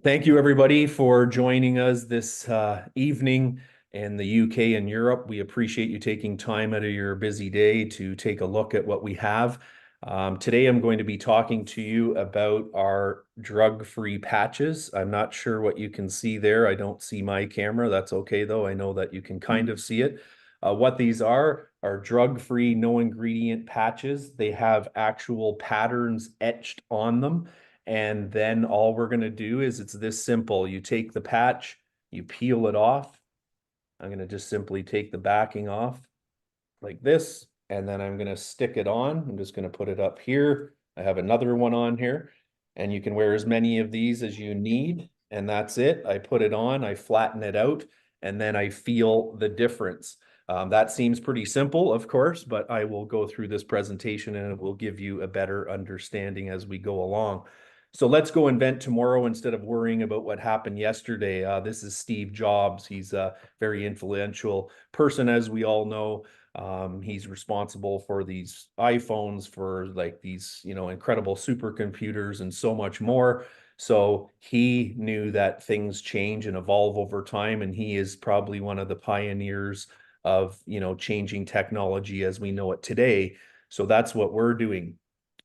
Thank you, everybody, for joining us this evening in the UK and Europe. We appreciate you taking time out of your busy day to take a look at what we have. Today, I'm going to be talking to you about our drug-free patches. I'm not sure what you can see there. I don't see my camera. That's okay, though. I know that you can kind of see it. What these are drug-free, no ingredient patches. They have actual patterns etched on them. And then all we're going to do is it's this simple. You take the patch, you peel it off. I'm going to just simply take the backing off like this, and then I'm going to stick it on. I'm just going to put it up here. I have another one on here, and you can wear as many of these as you need. And that's it. I put it on, I flatten it out, and then I feel the difference. That seems pretty simple, of course, but I will go through this presentation and it will give you a better understanding as we go along. So let's go invent tomorrow instead of worrying about what happened yesterday. This is Steve Jobs. He's a very influential person, as we all know. He's responsible for these iPhones, for like these, incredible supercomputers and so much more. So he knew that things change and evolve over time, and he is probably one of the pioneers of, changing technology as we know it today. So that's what we're doing.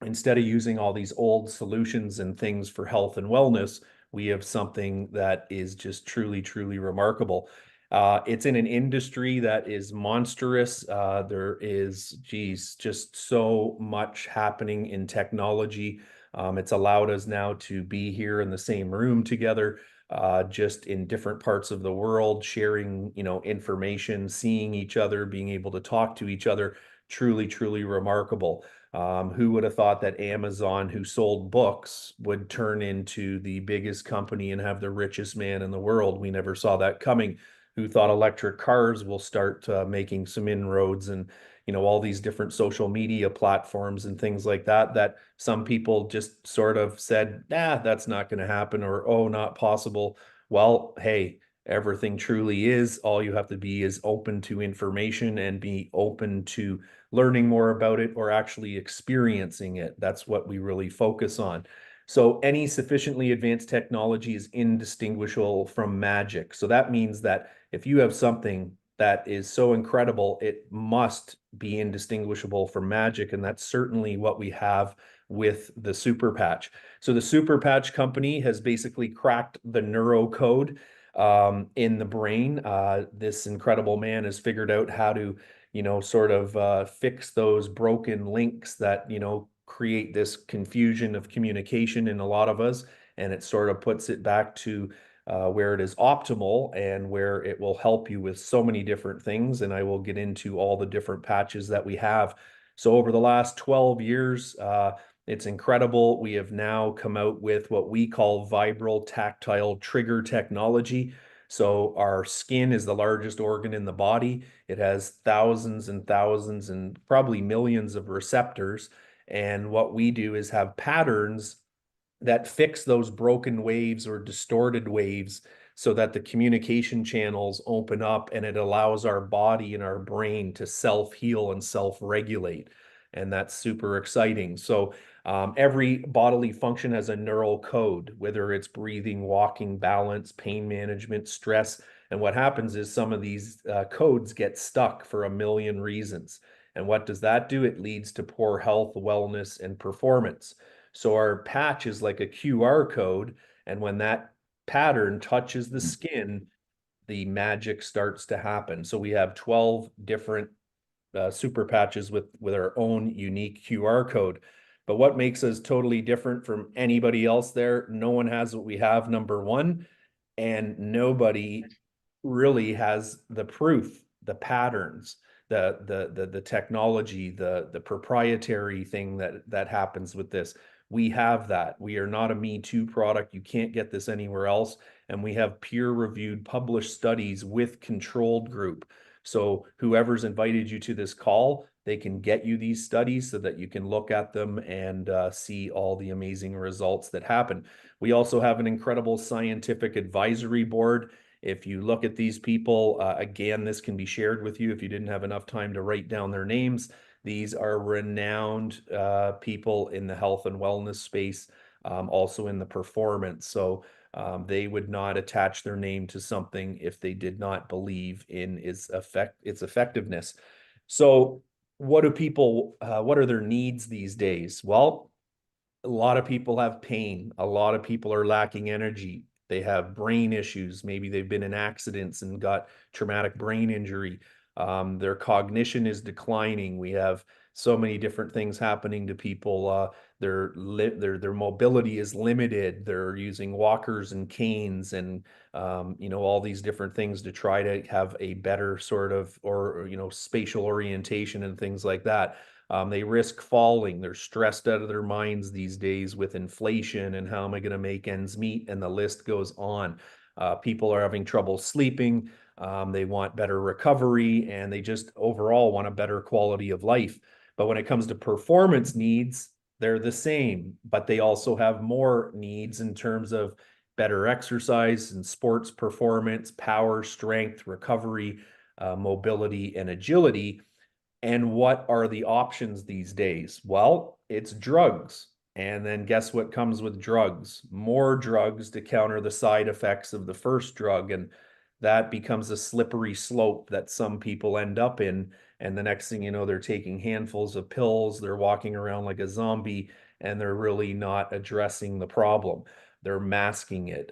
Instead of using all these old solutions and things for health and wellness, we have something that is just truly, truly remarkable. It's in an industry that is monstrous. There is, geez, just so much happening in technology. It's allowed us now to be here in the same room together, just in different parts of the world, sharing, information, seeing each other, being able to talk to each other. Truly, truly remarkable. Who would have thought that Amazon, who sold books, would turn into the biggest company and have the richest man in the world? We never saw that coming. Who thought electric cars will start making some inroads, and all these different social media platforms and things like that, that some people just sort of said, nah, that's not going to happen, or oh, not possible. Well, hey, everything truly is. All you have to be is open to information and be open to learning more about it or actually experiencing it. That's what we really focus on. So any sufficiently advanced technology is indistinguishable from magic. So that means that if you have something that is so incredible, it must be indistinguishable from magic. And that's certainly what we have with the Super Patch. So the Super Patch company has basically cracked the neurocode in the brain. This incredible man has figured out how to, sort of fix those broken links that, create this confusion of communication in a lot of us. And it sort of puts it back to where it is optimal and where it will help you with so many different things. And I will get into all the different patches that we have. So over the last 12 years, it's incredible. We have now come out with what we call vibral tactile trigger technology. So our skin is the largest organ in the body. It has thousands and thousands and probably millions of receptors. And what we do is have patterns that fix those broken waves or distorted waves so that the communication channels open up and it allows our body and our brain to self-heal and self-regulate. And that's super exciting. So every bodily function has a neural code, whether it's breathing, walking, balance, pain management, stress. And what happens is some of these codes get stuck for a million reasons. And what does that do? It leads to poor health, wellness, and performance. So our patch is like a QR code, and when that pattern touches the skin, the magic starts to happen. So we have 12 different super patches with our own unique QR code. But what makes us totally different from anybody else there? No one has what we have, number one, and nobody really has the proof, the patterns, the technology, the proprietary thing that happens with this. We have that. We are not a Me Too product. You can't get this anywhere else. And we have peer-reviewed, published studies with controlled group. So whoever's invited you to this call, they can get you these studies so that you can look at them and see all the amazing results that happen. We also have an incredible scientific advisory board. If you look at these people, again, this can be shared with you if you didn't have enough time to write down their names. These are renowned people in the health and wellness space, also in the performance. So They would not attach their name to something if they did not believe in its effectiveness. So what are their needs these days? Well, a lot of people have pain. A lot of people are lacking energy. They have brain issues. Maybe they've been in accidents and got traumatic brain injury. Their cognition is declining. We have so many different things happening to people. Their mobility is limited. They're using walkers and canes and all these different things to try to have a better sort of or spatial orientation and things like that. They risk falling. They're stressed out of their minds these days with inflation and how am I going to make ends meet? And the list goes on. People are having trouble sleeping. They want better recovery and they just overall want a better quality of life. But when it comes to performance needs, they're the same, but they also have more needs in terms of better exercise and sports performance, power, strength, recovery, mobility, and agility. And what are the options these days? Well, it's drugs. And then guess what comes with drugs? More drugs to counter the side effects of the first drug. And that becomes a slippery slope that some people end up in. And the next thing you know, they're taking handfuls of pills, they're walking around like a zombie, and they're really not addressing the problem. They're masking it.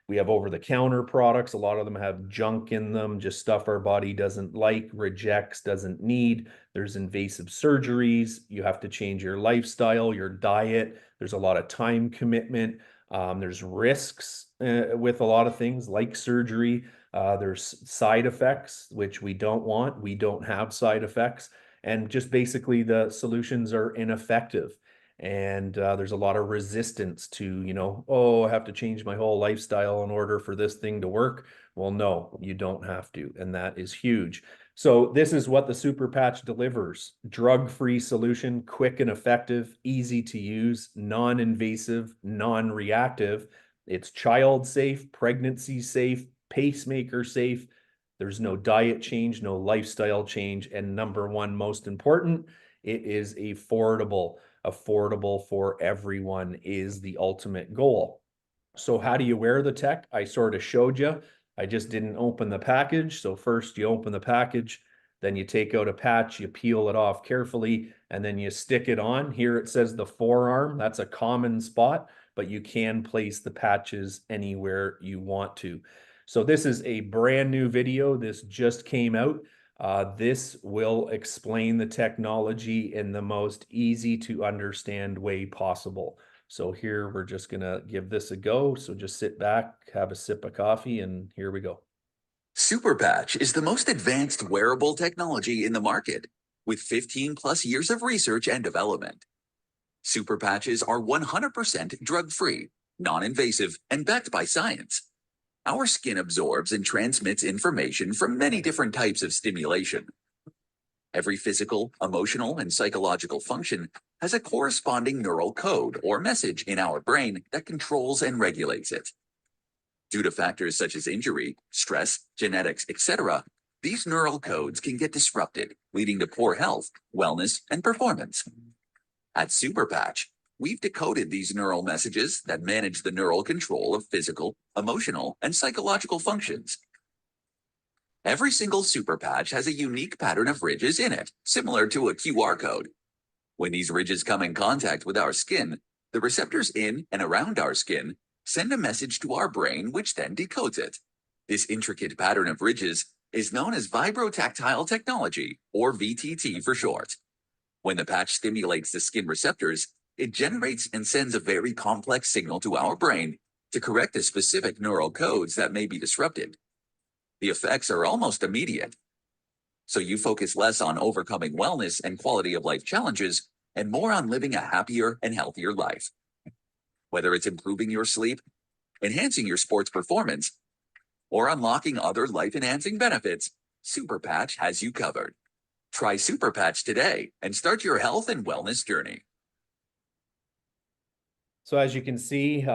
We have over-the-counter products. A lot of them have junk in them, just stuff our body doesn't like, rejects, doesn't need. There's invasive surgeries. You have to change your lifestyle, your diet. There's a lot of time commitment. There's risks with a lot of things like surgery. There's side effects, which we don't want. We don't have side effects. And just basically the solutions are ineffective. And there's a lot of resistance to, oh, I have to change my whole lifestyle in order for this thing to work. Well, no, you don't have to. And that is huge. So this is what the Super Patch delivers. Drug-free solution, quick and effective, easy to use, non-invasive, non-reactive. It's child safe, pregnancy safe, pacemaker safe. There's no diet change, no lifestyle change. And number one, most important, it is affordable. Affordable for everyone is the ultimate goal. So how do you wear the tech? I sort of showed you. I just didn't open the package. So first you open the package, then you take out a patch, you peel it off carefully, and then you stick it on. Here it says the forearm. That's a common spot, but you can place the patches anywhere you want to. So this is a brand new video. This just came out. This will explain the technology in the most easy to understand way possible. So here we're just gonna give this a go. So just sit back, have a sip of coffee, and here we go. Super Patch is the most advanced wearable technology in the market, with 15 plus years of research and development. Super Patches are 100% drug-free, non-invasive, and backed by science. Our skin absorbs and transmits information from many different types of stimulation. Every physical, emotional, and psychological function has a corresponding neural code or message in our brain that controls and regulates it. Due to factors such as injury, stress, genetics, etc., these neural codes can get disrupted, leading to poor health, wellness, and performance. At Super Patch, we've decoded these neural messages that manage the neural control of physical, emotional, and psychological functions. Every single Super Patch has a unique pattern of ridges in it, similar to a QR code. When these ridges come in contact with our skin, the receptors in and around our skin send a message to our brain, which then decodes it. This intricate pattern of ridges is known as vibrotactile technology, or VTT for short. When the patch stimulates the skin receptors, it generates and sends a very complex signal to our brain to correct the specific neural codes that may be disrupted. The effects are almost immediate. So you focus less on overcoming wellness and quality of life challenges and more on living a happier and healthier life. Whether it's improving your sleep, enhancing your sports performance, or unlocking other life-enhancing benefits, Super Patch has you covered. Try Super Patch today and start your health and wellness journey. So as you can see,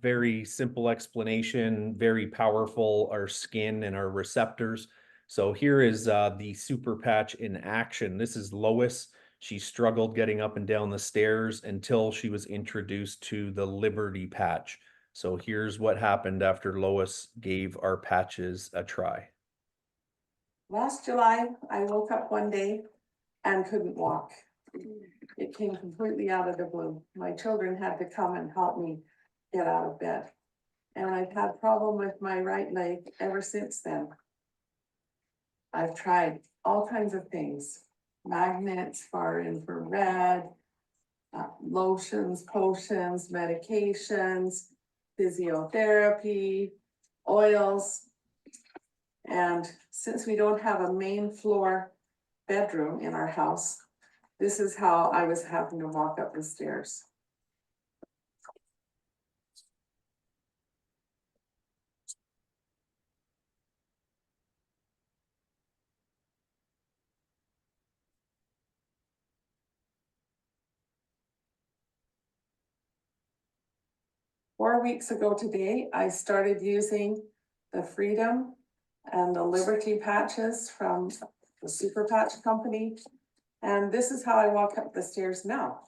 very simple explanation, very powerful, our skin and our receptors. So here is the Super Patch in action. This is Lois. She struggled getting up and down the stairs until she was introduced to the Liberty Patch. So here's what happened after Lois gave our patches a try. Last July, I woke up one day and couldn't walk. It came completely out of the blue. My children had to come and help me get out of bed. And I've had problem with my right leg ever since then. I've tried all kinds of things, magnets, far infrared, lotions, potions, medications, physiotherapy, oils. And since we don't have a main floor bedroom in our house, this is how I was having to walk up the stairs. Four weeks ago today, I started using the Freedom and the Liberty patches from the Super Patch Company. And this is how I walk up the stairs now.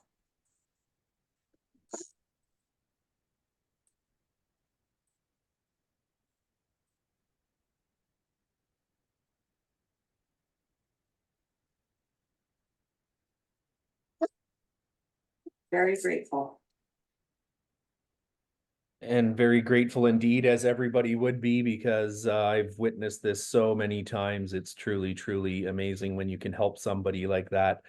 Very grateful. And very grateful indeed, as everybody would be, because I've witnessed this so many times. It's truly, truly amazing when you can help somebody like that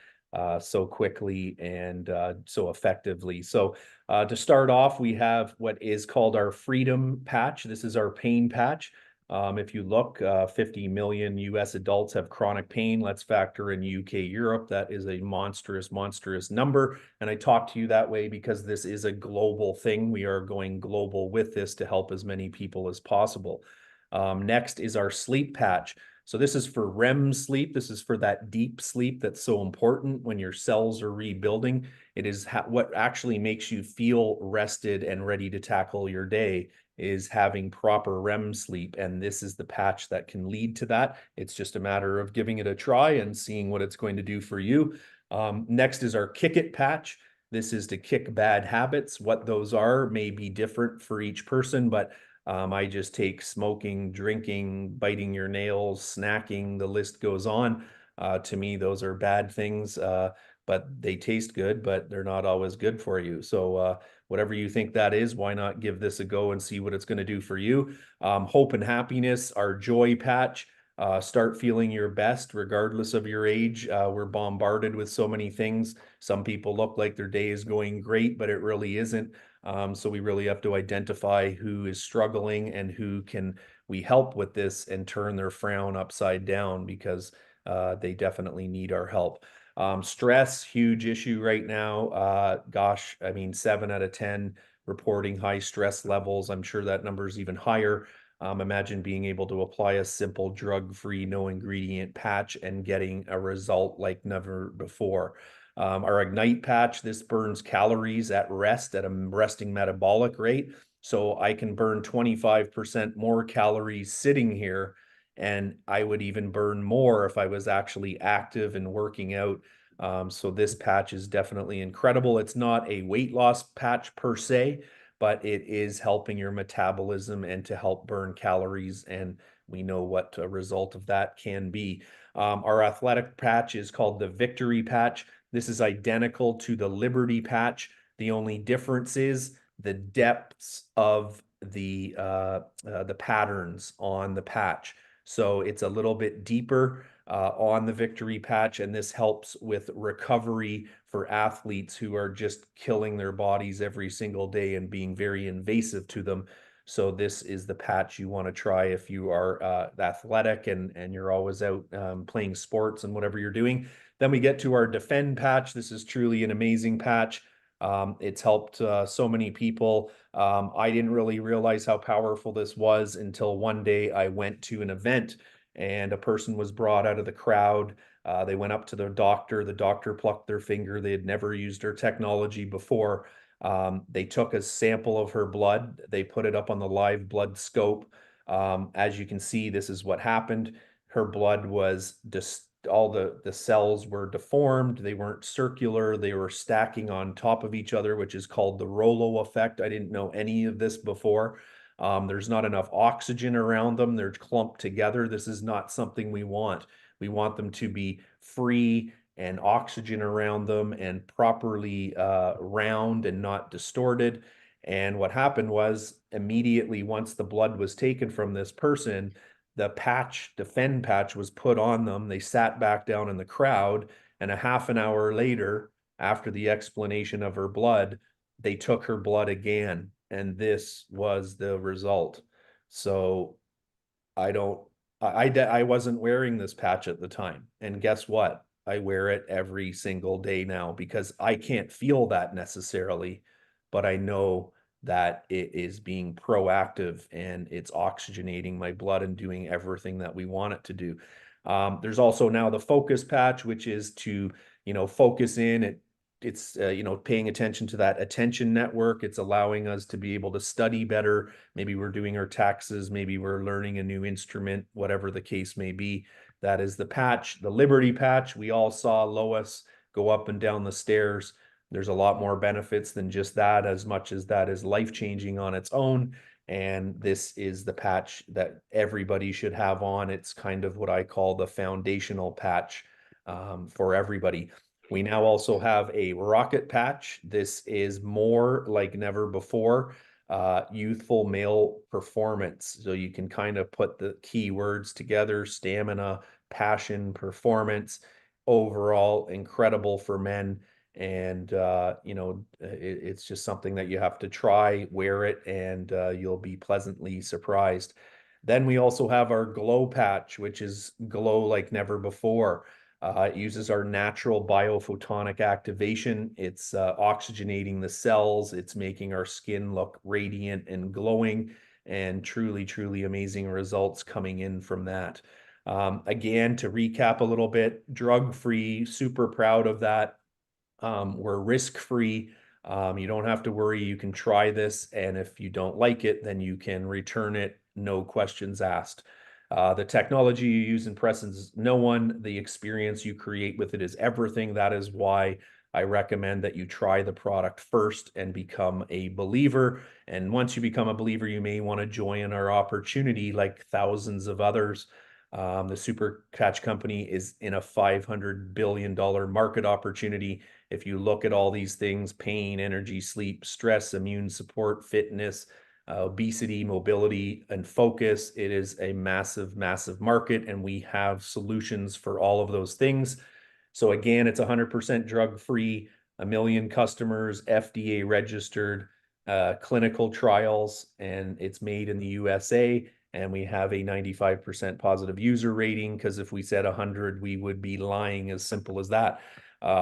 so quickly and so effectively. So to start off, we have what is called our Freedom Patch. This is our pain patch. If you look, 50 million US adults have chronic pain. Let's factor in UK, Europe. That is a monstrous, monstrous number. And I talk to you that way because this is a global thing. We are going global with this to help as many people as possible. Next is our sleep patch. So this is for REM sleep. This is for that deep sleep that's so important when your cells are rebuilding. It is what actually makes you feel rested and ready to tackle your day, is having proper REM sleep. And this is the patch that can lead to that. It's just a matter of giving it a try and seeing what it's going to do for you. Next is our Kick It patch. This is to kick bad habits. What those are may be different for each person, but I just take smoking, drinking, biting your nails, snacking, the list goes on. To me, those are bad things, but they taste good, but they're not always good for you. So whatever you think that is, why not give this a go and see what it's going to do for you? Hope and Happiness, our joy patch. Start feeling your best regardless of your age. We're bombarded with so many things. Some people look like their day is going great, but it really isn't. So we really have to identify who is struggling and who can we help with this and turn their frown upside down, because they definitely need our help. Stress, huge issue right now. Gosh, I mean, 7 out of 10 reporting high stress levels. I'm sure that number is even higher. Imagine being able to apply a simple drug-free, no ingredient patch and getting a result like never before. Our Ignite patch, this burns calories at rest at a resting metabolic rate. So I can burn 25% more calories sitting here, and I would even burn more if I was actually active and working out. So this patch is definitely incredible. It's not a weight loss patch per se, but it is helping your metabolism and to help burn calories. And we know what a result of that can be. Our athletic patch is called the Victory patch. This is identical to the Liberty patch. The only difference is the depths of the patterns on the patch. So it's a little bit deeper on the Victory patch, and this helps with recovery for athletes who are just killing their bodies every single day and being very invasive to them. So this is the patch you want to try if you are athletic and you're always out playing sports and whatever you're doing. Then we get to our Defend patch. This is truly an amazing patch. It's helped so many people. I didn't really realize how powerful this was until one day I went to an event and a person was brought out of the crowd. They went up to the doctor plucked their finger. They had never used her technology before. They took a sample of her blood. They put it up on the live blood scope. As you can see, this is what happened. Her blood was all the cells were deformed. They weren't circular. They were stacking on top of each other, which is called the Rollo effect. I didn't know any of this before. There's not enough oxygen around them. They're clumped together. This is not something we want. We want them to be free and oxygen around them and properly round and not distorted. And what happened was immediately once the blood was taken from this person, the patch, the Fen patch was put on them. They sat back down in the crowd, and a half an hour later, after the explanation of her blood, they took her blood again, and this was the result. So I wasn't wearing this patch at the time, and guess what? I wear it every single day now because I can't feel that necessarily, but I know that it is being proactive and it's oxygenating my blood and doing everything that we want it to do. There's also now the focus patch, which is to, focus in. It's paying attention to that attention network. It's allowing us to be able to study better. Maybe we're doing our taxes, maybe we're learning a new instrument, whatever the case may be. That is the patch. The Liberty patch, we all saw Lois go up and down the stairs. There's a lot more benefits than just that, as much as that is life-changing on its own. And this is the patch that everybody should have on. It's kind of what I call the foundational patch for everybody. We now also have a rocket patch. This is more like never before, youthful male performance. So you can kind of put the key words together: stamina, passion, performance. Overall, incredible for men. And, it's just something that you have to try, wear it, and you'll be pleasantly surprised. Then we also have our glow patch, which is glow like never before. It uses our natural biophotonic activation. It's oxygenating the cells. It's making our skin look radiant and glowing, and truly, truly amazing results coming in from that. Again, to recap a little bit, drug-free, super proud of that. We're risk-free. You don't have to worry. You can try this, and if you don't like it, then you can return it, no questions asked. The technology you use impresses no one. The experience you create with it is everything. That is why I recommend that you try the product first and become a believer. And once you become a believer, you may want to join our opportunity like thousands of others. The Super Patch Company is in a $500 billion market opportunity. If you look at all these things: pain, energy, sleep, stress, immune support, fitness, obesity, mobility, and focus, it is a massive, massive market, and we have solutions for all of those things. So again, it's 100% drug-free, 1 million customers, FDA registered, clinical trials, and it's made in the USA. And we have a 95% positive user rating, because if we said 100, we would be lying, as simple as that.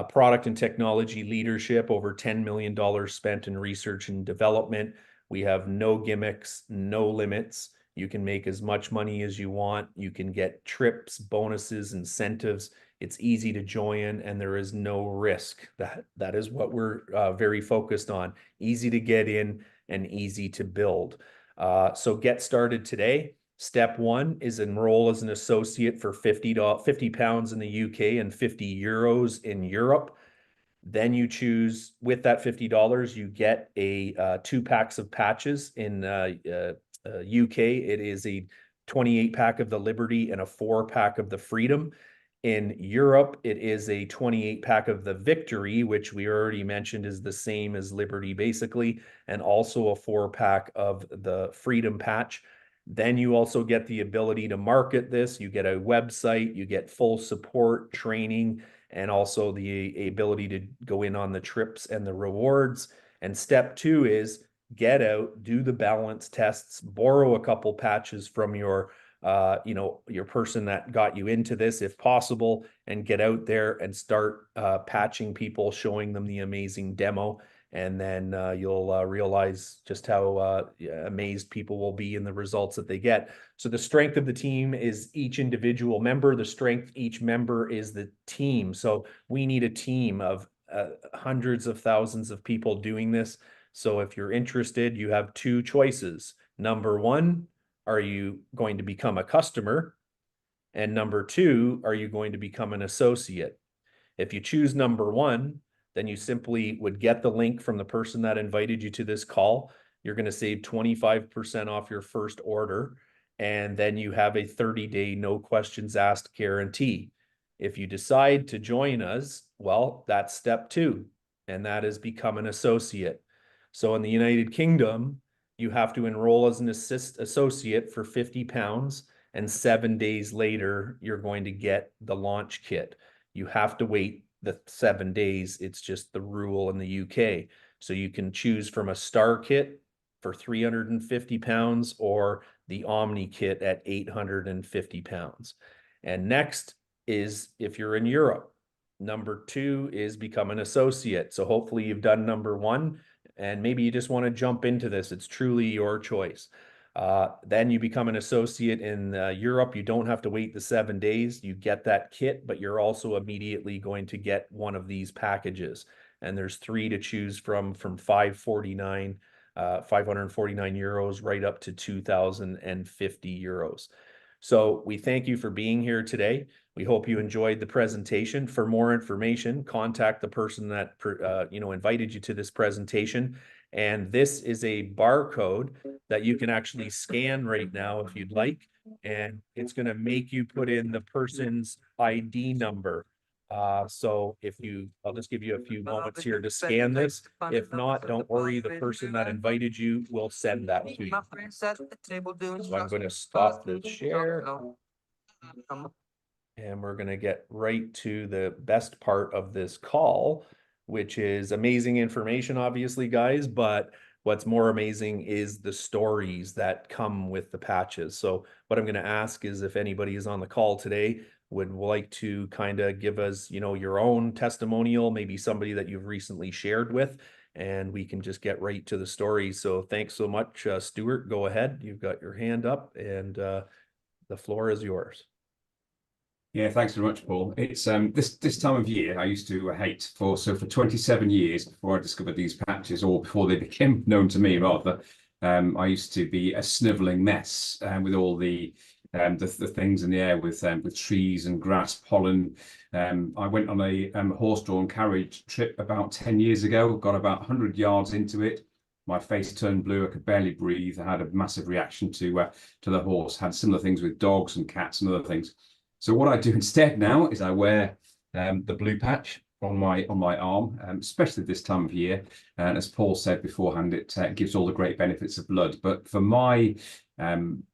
Product and technology leadership, over $10 million spent in research and development. We have no gimmicks, no limits. You can make as much money as you want. You can get trips, bonuses, incentives. It's easy to join, and there is no risk. That is what we're very focused on. Easy to get in and easy to build. So get started today. Step one is enroll as an associate for 50 pounds in the UK and 50 euros in Europe. Then you choose, with that $50, you get a 2 packs of patches. In UK, it is a 28 pack of the Liberty and a 4 pack of the Freedom. In Europe, it is a 28 pack of the Victory, which we already mentioned is the same as Liberty basically, and also a 4 pack of the Freedom patch. Then you also get the ability to market this. You get a website, you get full support, training, and also the ability to go in on the trips and the rewards. And step two is get out, do the balance tests, borrow a couple patches from your person that got you into this, if possible, and get out there and start patching people, showing them the amazing demo. And then you'll realize just how amazed people will be in the results that they get. So the strength of the team is each individual member. The strength each member is the team. So we need a team of hundreds of thousands of people doing this. So if you're interested, you have two choices. Number one, are you going to become a customer? And number two, are you going to become an associate? If you choose number one, then you simply would get the link from the person that invited you to this call. You're going to save 25% off your first order. And then you have a 30-day no questions asked guarantee. If you decide to join us, well, that's step two, and that is become an associate. So in the United Kingdom, you have to enroll as an associate for 50 pounds, and 7 days later, you're going to get the launch kit. You have to wait the 7 days. It's just the rule in the UK. So you can choose from a star kit for 350 pounds or the Omni kit at 850 pounds. And next is if you're in Europe. Number two is become an associate. So hopefully you've done number one, and maybe you just want to jump into this. It's truly your choice. Then you become an associate in Europe. You don't have to wait the 7 days. You get that kit, but you're also immediately going to get one of these packages. And there's three to choose from 549 euros right up to 2,050 euros. So we thank you for being here today. We hope you enjoyed the presentation. For more information, contact the person that invited you to this presentation. And this is a barcode that you can actually scan right now if you'd like. And it's going to make you put in the person's ID number. So I'll just give you a few moments here to scan this. If not, don't worry, the person that invited you will send that to you. So I'm going to stop the share. And we're going to get right to the best part of this call, which is amazing information, obviously, guys, but what's more amazing is the stories that come with the patches. So what I'm going to ask is if anybody is on the call today would like to kind of give us, your own testimonial, maybe somebody that you've recently shared with, and we can just get right to the stories. So thanks so much, Stuart. Go ahead. You've got your hand up, and the floor is yours. Yeah, thanks very much, Paul. It's this time of year I used to hate for 27 years before I discovered these patches, or before they became known to me rather. I used to be a sniveling mess with all the things in the air with trees and grass, pollen. I went on a horse-drawn carriage trip about 10 years ago. Got about 100 yards into it. My face turned blue. I could barely breathe. I had a massive reaction to the horse. Had similar things with dogs and cats and other things. So what I do instead now is I wear the blue patch on my arm, especially this time of year. And as Paul said beforehand, it gives all the great benefits of blood. But for my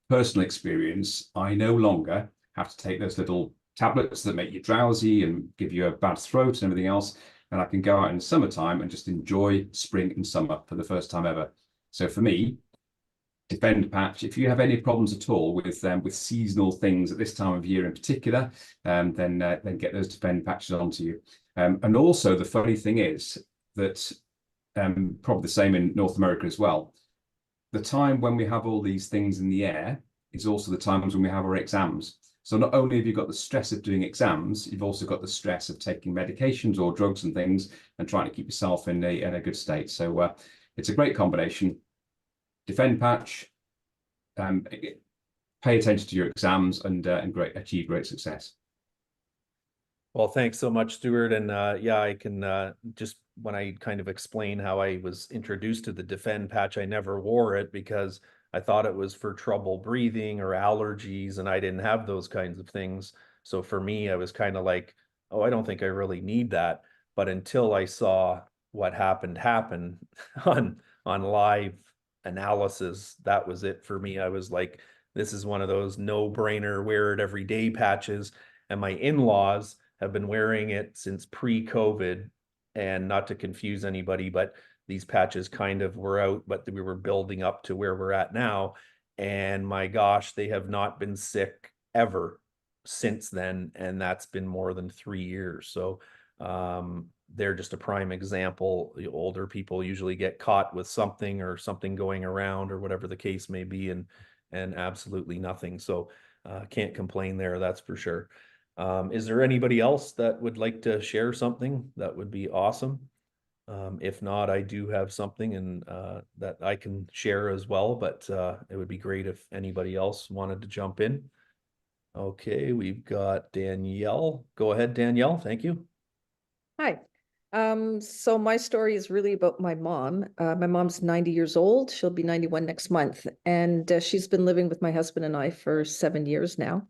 personal experience, I no longer have to take those little tablets that make you drowsy and give you a bad throat and everything else. And I can go out in the summertime and just enjoy spring and summer for the first time ever. So for me, Defend patch, if you have any problems at all with seasonal things at this time of year in particular, then get those Defend patches onto you. And also the funny thing is that probably the same in North America as well. The time when we have all these things in the air is also the times when we have our exams. So not only have you got the stress of doing exams, you've also got the stress of taking medications or drugs and things and trying to keep yourself in a good state. So it's a great combination. Defend patch, pay attention to your exams, and achieve great success. Well, thanks so much, Stuart. And yeah, I can just when I kind of explain how I was introduced to the Defend patch, I never wore it because I thought it was for trouble breathing or allergies, and I didn't have those kinds of things. So for me, I was kind of like, oh, I don't think I really need that. But until I saw what happened on live analysis, that was it for me. I was like, this is one of those no-brainer, wear it every day patches. And my in-laws have been wearing it since pre-COVID. And not to confuse anybody, but these patches kind of were out, but we were building up to where we're at now. And my gosh, they have not been sick ever since then. And that's been more than 3 years. So they're just a prime example. The older people usually get caught with something or something going around or whatever the case may be, and absolutely nothing. So can't complain there, that's for sure. Is there anybody else that would like to share something? That would be awesome. If not, I do have something and that I can share as well, but it would be great if anybody else wanted to jump in. Okay, we've got Danielle. Go ahead, Danielle. Thank you. Hi. So my story is really about my mom. My mom's 90 years old. She'll be 91 next month. And she's been living with my husband and I for 7 years now.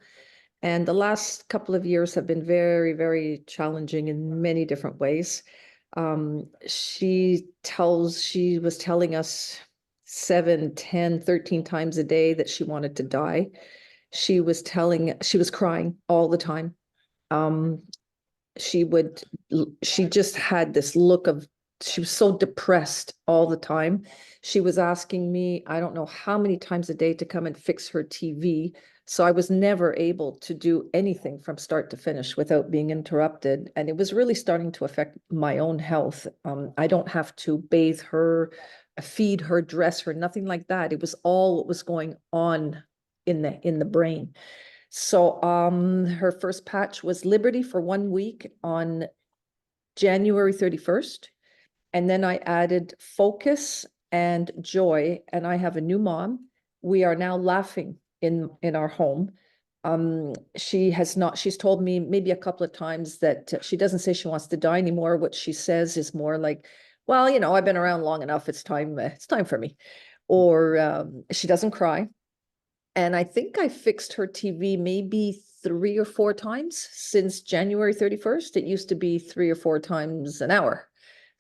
And the last couple of years have been very, very challenging in many different ways. She was telling us 7, 10, 13 times a day that she wanted to die. She was crying all the time. Um, she just had this look of, she was so depressed all the time. She was asking me, I don't know how many times a day, to come and fix her TV. So I was never able to do anything from start to finish without being interrupted. And it was really starting to affect my own health. I don't have to bathe her, feed her, dress her, nothing like that. It was all what was going on in the brain. So her first patch was Liberty for 1 week on January 31st. And then I added Focus and Joy, and I have a new mom. We are now laughing in our home. She's told me maybe a couple of times that she doesn't say she wants to die anymore. What she says is more like, well, I've been around long enough. It's time for me. Or she doesn't cry. And I think I fixed her TV maybe 3 or 4 times since January 31st. It used to be 3 or 4 times an hour.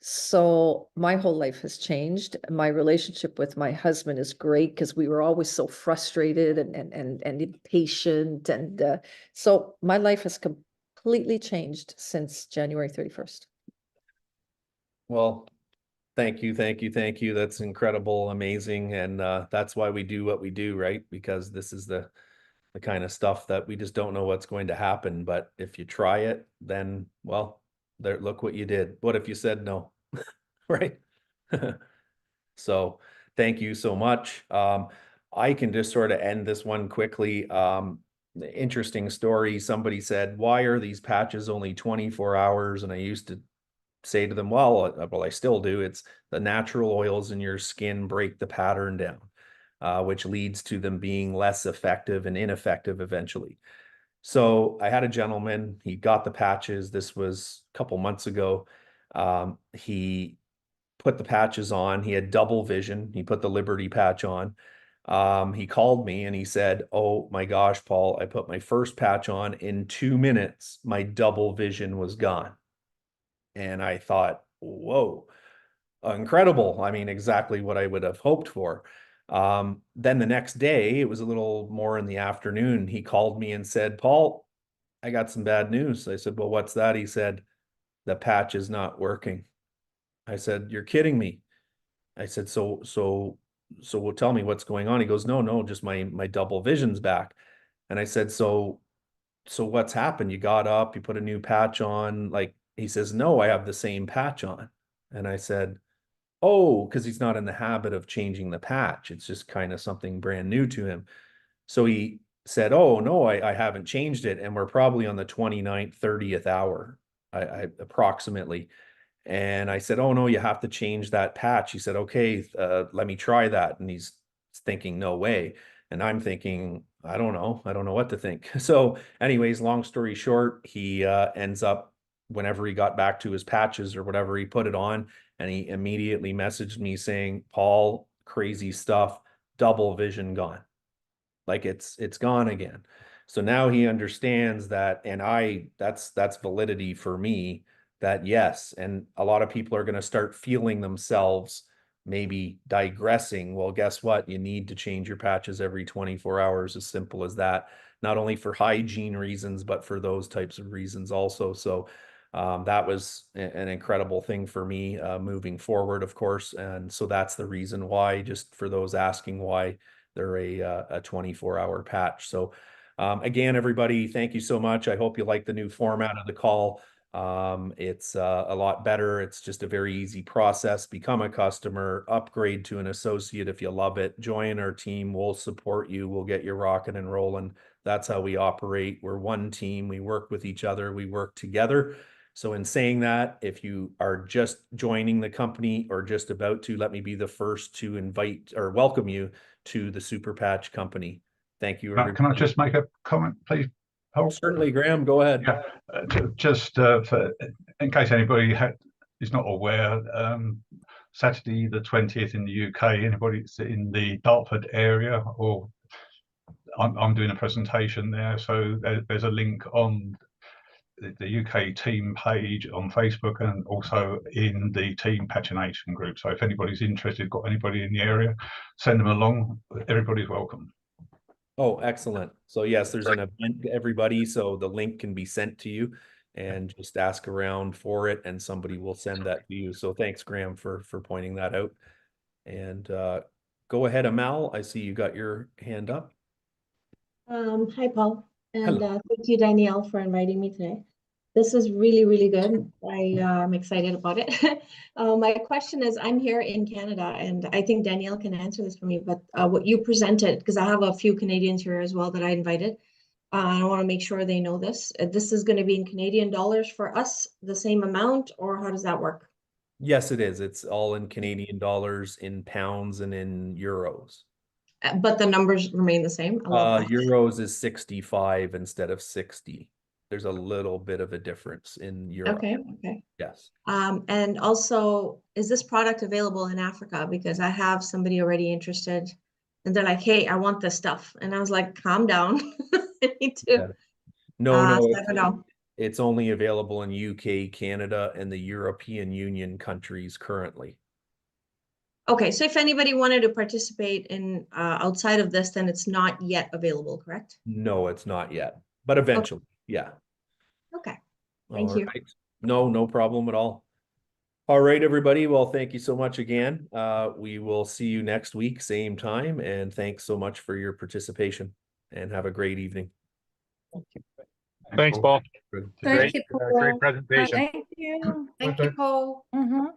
So my whole life has changed. My relationship with my husband is great because we were always so frustrated and impatient. And so my life has completely changed since January 31st. Well, thank you, thank you, thank you. That's incredible, amazing. And that's why we do what we do, right? Because this is the kind of stuff that we just don't know what's going to happen. But if you try it, then, well, there, look what you did. What if you said no? Right? So thank you so much. I can just sort of end this one quickly. The interesting story. Somebody said, why are these patches only 24 hours? And I used to say to them, well, I still do. It's the natural oils in your skin break the pattern down, which leads to them being less effective and ineffective eventually. So I had a gentleman, he got the patches. This was a couple months ago. He put the patches on. He had double vision. He put the Liberty patch on. He called me and he said, oh my gosh, Paul, I put my first patch on. In 2 minutes, my double vision was gone. And I thought, whoa, incredible. I mean, exactly what I would have hoped for. Then the next day, it was a little more in the afternoon, he called me and said, Paul, I got some bad news. I said, well, what's that? He said, the patch is not working. I said, you're kidding me. I said, so well, tell me what's going on. He goes, no, just my double vision's back. And I said, so what's happened? You got up, you put a new patch on. Like, he says, no, I have the same patch on. And I said, oh, because he's not in the habit of changing the patch. It's just kind of something brand new to him. So he said, oh, no, I haven't changed it. And we're probably on the 29th, 30th hour, I approximately. And I said, oh, no, you have to change that patch. He said, okay, let me try that. And he's thinking, no way. And I'm thinking, I don't know what to think. So anyways, long story short, he ends up, whenever he got back to his patches or whatever, he put it on and he immediately messaged me saying, Paul, crazy stuff, double vision gone. Like it's gone again. So now he understands that, and that's validity for me, that yes, and a lot of people are going to start feeling themselves maybe digressing. Well, guess what? You need to change your patches every 24 hours, as simple as that, not only for hygiene reasons, but for those types of reasons also. So that was an incredible thing for me moving forward, of course. And so that's the reason why, just for those asking why they're a 24-hour patch. So again, everybody, thank you so much. I hope you like the new format of the call. It's a lot better. It's just a very easy process. Become a customer, upgrade to an associate if you love it. Join our team. We'll support you. We'll get you rocking and rolling. That's how we operate. We're one team. We work with each other. We work together. So in saying that, if you are just joining the company or just about to, let me be the first to invite or welcome you to the Super Patch Company. Thank you. Can I everybody. just make a comment, please? Paul? Certainly, Graham, go ahead. Yeah, just for, in case anybody is not aware, Saturday the 20th in the UK, anybody that's in the Dartford area, or I'm doing a presentation there, so there's a link on the UK team page on Facebook and also in the team Pagination group. So if anybody's interested, got anybody in the area, send them along. Everybody's welcome. Oh, excellent. So yes, there's an event to everybody, so the link can be sent to you and just ask around for it and somebody will send that to you. So thanks, Graham, for pointing that out. And go ahead, Amal. I see you got your hand up. Hi, Paul, and Hello. thank you, Danielle, for inviting me today. This is really, really good. I'm excited about it. My question is, I'm here in Canada, and I think Danielle can answer this for me, but what you presented, because I have a few Canadians here as well that I invited. I want to make sure they know this. This is going to be in Canadian dollars for us, the same amount, or how does that work? Yes, it is. It's all in Canadian dollars, in pounds, and in euros. But the numbers remain the same. I love that. Euros is 65 instead of 60. There's a little bit of a difference in Europe. Okay, okay. Yes. And also, is this product available in Africa? Because I have somebody already interested, and they're like, "Hey, I want this stuff," and I was like, "Calm down, I need to." Yeah. No, So I don't know. it's only available in UK, Canada, and the European Union countries currently. Okay, so if anybody wanted to participate in outside of this, then it's not yet available, correct? No, it's not yet, but eventually, yeah. Okay, thank All you. right. No problem at all. All right, everybody. Well, thank you so much again. We will see you next week, same time, and thanks so much for your participation and have a great evening. Thanks, Paul. Thank you, Great Paul. presentation. Thank you. Thank you, Paul. Mhm.